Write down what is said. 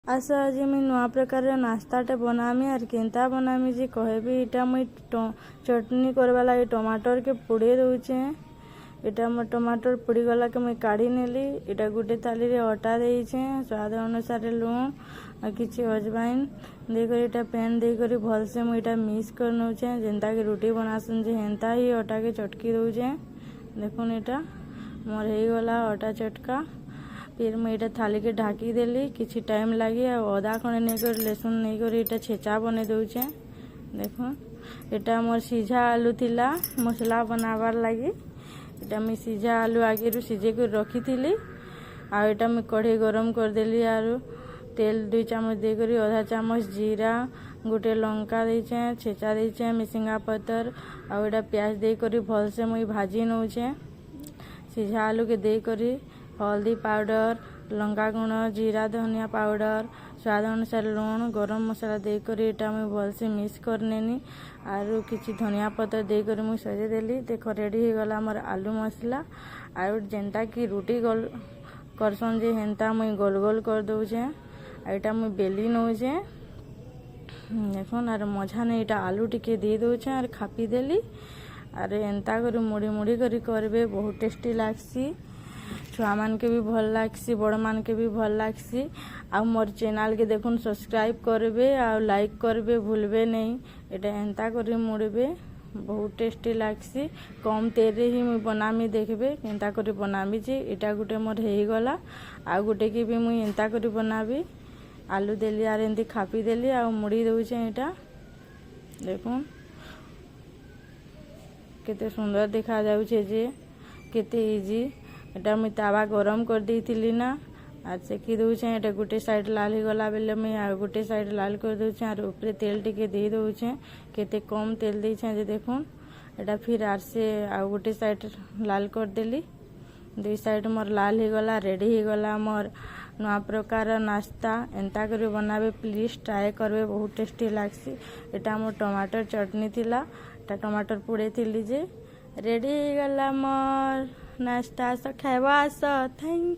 आस आज मुई नुआ प्रकार नास्ताटे बनामी आर केन्ता बनामी जे कहबी। इटा मुई चटनी करवा लगे टमाटर के पोड़े दउचे। इटा मोर टमाटर पोड़ी गला के मुई काढ़ी नेली। इटा गुटे थाली रे अटा देइछे, स्वाद अनुसार लूण और किछि अजवाइन देकर इटा पैन देकर भल से मुई इटा मिक्स कर नउचे। जेंता कि रोटी बनासन जे हेंता ही अटा के चटकी दउचे। देखुन इटा मोर हे गला अटा चटका। फिर मुई इटा थाली के ढाकी देली किछि टाइम लगी। अदा खणे नहीं कर लहसुन नहीं कर इटा छेचा बने दउचे। देखो इटा मोर सीझा आलू थिला मसला बनावार लगी। इटा मैं सीझा आलू आगे सीझे कर रखी थी। आ इटा मैं कढ़ी गरम कर देली आरु तेल 2 चामच देकर आधा चामच जीरा गोटे लंका देचे छेचा देचे मिसिंगा पतर आ इटा प्याज देकर भल से मुई भाजी नउचे। सीझा आलू के देकर हल्दी पाउडर लंका गुण जीरा धनिया पाउडर स्वाद अनुसार लूण गरम मसाला देकर इटा मुई भल से मिक्स कर नेनी। आरु किछि धनिया पतर देकर मुई सजे देली। देख रेडी हो गला मोर आलू मसला। आरु जेंता कि रोटी गोल करसन जे हेंता मुई गोल गोल कर दउचे। इटा मुई बेली नउचे। देखुन आर मझा ने इटा आलू टिके दे दउचे आर खापी देली। आर एंता करी मुड़ी मुड़ी करी करबे बहुत टेस्टी लागसी। छुआ मान के भी भल लागसी बड़ मान के भी भल लागसी। आ मोर चैनल के देखुन सब्सक्राइब करबे आ लाइक करबे भूलबे नहीं। एटा एंता करी मुड़बे बहुत टेस्टी लागसी। कम तेल रे ही मुई बनामी देखबे एंता करी बनामी जे। इटा गुटे मोर हे गला आ गुटे के भी मुई एंता करी बनाबी। आलू देली आर एंती खापी देली आ मुड़ी दउचे। इटा देखुन केते सुंदर देखा जाउछे जे केते इजी। एटा मुई तावा गरम कर देइथिली ना आज सेकी दउचे। एटा गुटे साइड लाल हो गला बेले मुई आ गुटे साइड लाल कर दउचे आर ऊपर तेल टिके दे दउचे। केते कम तेल देइछे जे देखुन। एटा फिर आर से आ गुटे साइड लाल कर देली। 2 साइड मोर लाल हो गला रेडी हो गला मोर नवा प्रकार नाश्ता। एंता करी बनाबे प्लीज ट्राई करबे बहुत टेस्टी लागसी। एटा मोर टमाटर चटनी थिला एटा टमाटर पोड़े थिली जे रेडी हो गला मोर नाश्ता। सो खाइबा आस। Thank you.